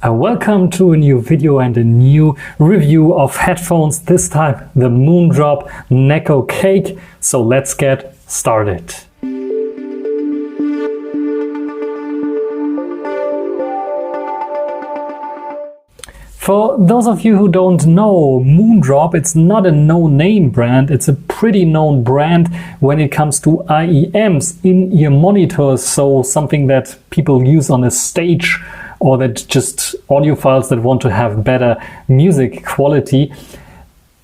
Welcome to a new video and a new review of headphones, this time the Moondrop Nekocakes. So let's get started. For those of you who don't know, Moondrop, it's not a no-name brand, it's a pretty known brand when it comes to IEMs, in-ear monitors, so something that people use on a stage or that just audiophiles that want to have better music quality.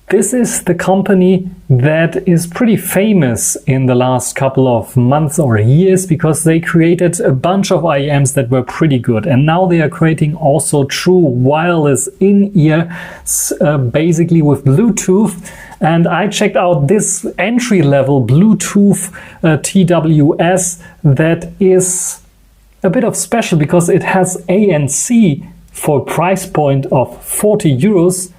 This is the company that is pretty famous in the last couple of months or years because they created a bunch of IEMs that were pretty good. And now they are creating also true wireless in-ear, basically with Bluetooth. And I checked out this entry-level Bluetooth TWS that is a bit of special because it has ANC for a price point of 40 euros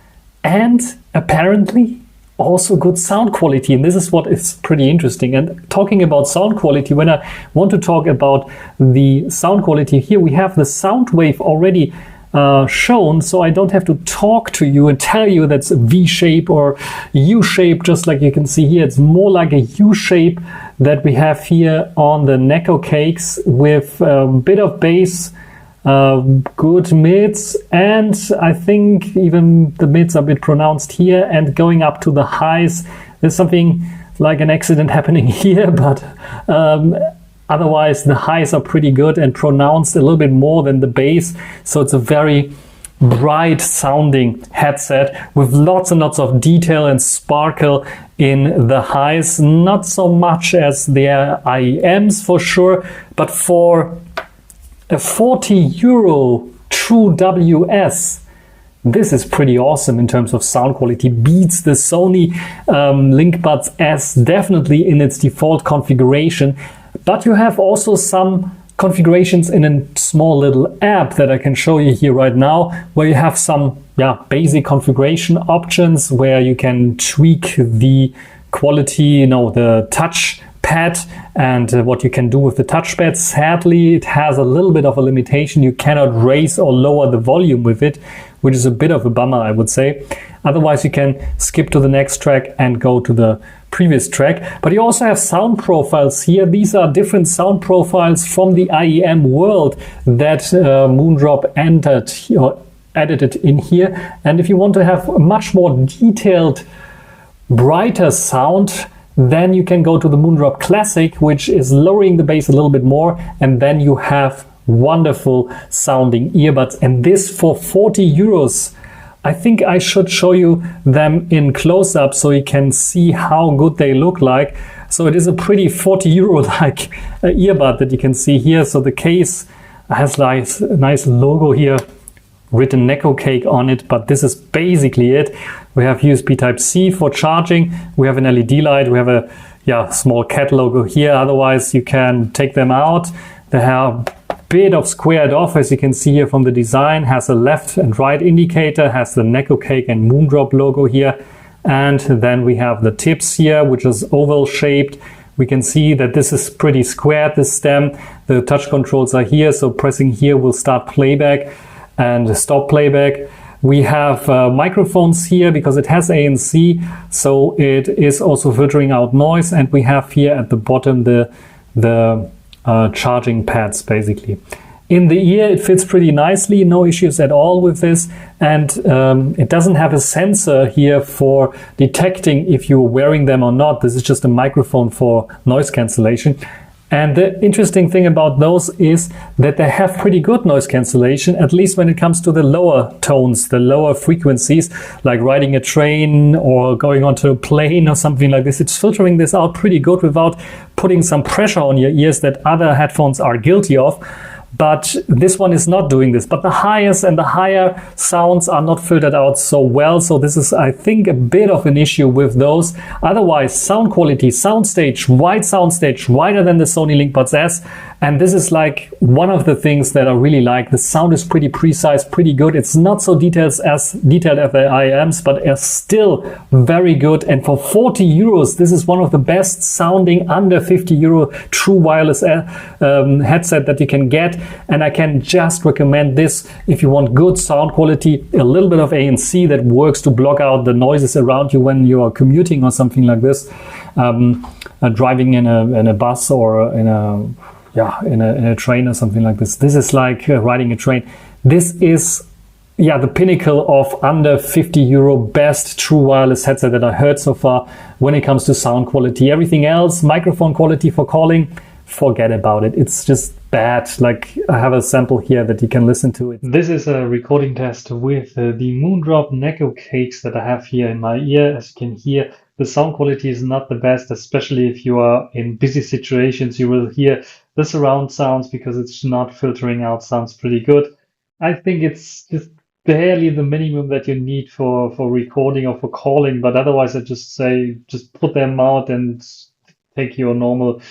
and apparently also good sound quality. And this is what is pretty interesting. And talking about sound quality, when I want to talk about the sound quality, here we have the sound wave already shown, so I don't have to talk to you and tell you that's a V shape or U shape, just like you can see here. It's more like a U shape that we have here on the Nekocakes with a bit of bass, good mids, and I think even the mids are a bit pronounced here, and going up to the highs. There's something like an accident happening here, but otherwise the highs are pretty good and pronounced a little bit more than the bass. So it's a very bright sounding headset with lots and lots of detail and sparkle in the highs. Not so much as their IEMs for sure, but for a 40 euro true WS, this is pretty awesome in terms of sound quality. Beats the Sony LinkBuds S definitely in its default configuration. But you have also some configurations in a small little app that I can show you here right now, where you have some basic configuration options where you can tweak the quality, the touch pad and what you can do with the touchpad. Sadly, it has a little bit of a limitation. You cannot raise or lower the volume with it, which is a bit of a bummer, I would say. Otherwise, you can skip to the next track and go to the previous track. But you also have sound profiles here. These are different sound profiles from the IEM world that Moondrop entered or edited in here. And if you want to have a much more detailed, brighter sound, then you can go to the Moondrop Classic, which is lowering the bass a little bit more, and then you have wonderful sounding earbuds. And this for 40 euros. I think I should show you them in close-up so you can see how good they look like. So it is a pretty 40 euro like earbud that you can see here. So the case has a nice logo here, written Nekocake on it, but this is basically it. We have USB Type-C for charging. We have an LED light. We have a small cat logo here. Otherwise, you can take them out. They have a bit of squared off, as you can see here from the design. Has a left and right indicator. Has the Nekocake and Moondrop logo here. And then we have the tips here, which is oval shaped. We can see that this is pretty squared, this stem. The touch controls are here, so pressing here will start playback and stop playback. We have microphones here because it has ANC, so it is also filtering out noise. And we have here at the bottom the charging pads, basically. In the ear, it fits pretty nicely, no issues at all with this. And it doesn't have a sensor here for detecting if you're wearing them or not. This is just a microphone for noise cancellation. And the interesting thing about those is that they have pretty good noise cancellation, at least when it comes to the lower tones, the lower frequencies, like riding a train or going onto a plane or something like this. It's filtering this out pretty good without putting some pressure on your ears that other headphones are guilty of. But this one is not doing this. But the highest and the higher sounds are not filtered out so well. So this is, I think, a bit of an issue with those. Otherwise, sound quality, soundstage, wide soundstage, wider than the Sony LinkBuds S. And this is like one of the things that I really like. The sound is pretty precise, pretty good. It's not so detailed as the IEMs, but are still very good. And for 40 euros, this is one of the best sounding under 50 euro true wireless headset that you can get. And I can just recommend this if you want good sound quality, a little bit of ANC that works to block out the noises around you when you are commuting or something like this, driving in a bus or in a train or something like this. This is like riding a train. This is the pinnacle of under 50 euro best true wireless headset that I heard so far when it comes to sound quality. Everything else, microphone quality for calling, forget about it. It's just bad. Like, I have a sample here that you can listen to it. This is a recording test with the Moondrop Nekocakes that I have here in my ear. As you can hear, the sound quality is not the best, especially if you are in busy situations. You will hear the surround sounds because it's not filtering out sounds pretty good. I think it's just barely the minimum that you need for recording or for calling, but otherwise I just say just put them out and take your normal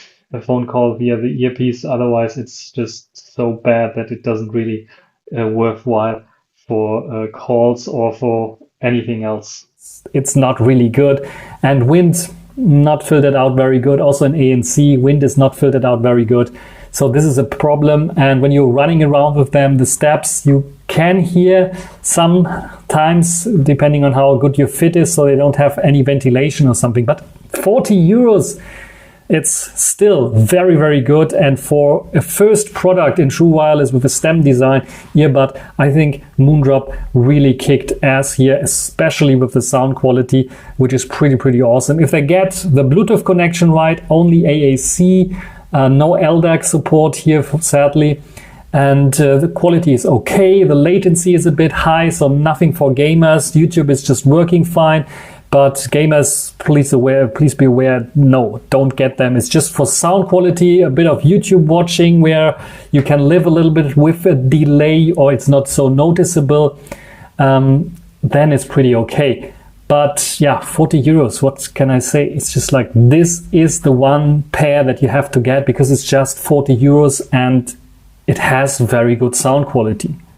phone call via the earpiece. Otherwise it's just so bad that it doesn't really worthwhile for calls or for anything else. It's not really good. And wind, not filtered out very good. Also in ANC, wind is not filtered out very good. So this is a problem. And when you're running around with them, the steps, you can hear sometimes, depending on how good your fit is, so they don't have any ventilation or something. But 40 euros, it's still very, very good. And for a first product in true wireless with a stem design earbud, I think Moondrop really kicked ass here, especially with the sound quality, which is pretty awesome. If they get the Bluetooth connection right, only AAC, no LDAC support here, sadly. And the quality is okay. The latency is a bit high, so nothing for gamers. YouTube is just working fine. But gamers, please be aware, no, don't get them. It's just for sound quality, a bit of YouTube watching where you can live a little bit with a delay or it's not so noticeable. Then it's pretty okay. But yeah, 40 euros, what can I say? It's just like, this is the one pair that you have to get because it's just 40 euros and it has very good sound quality.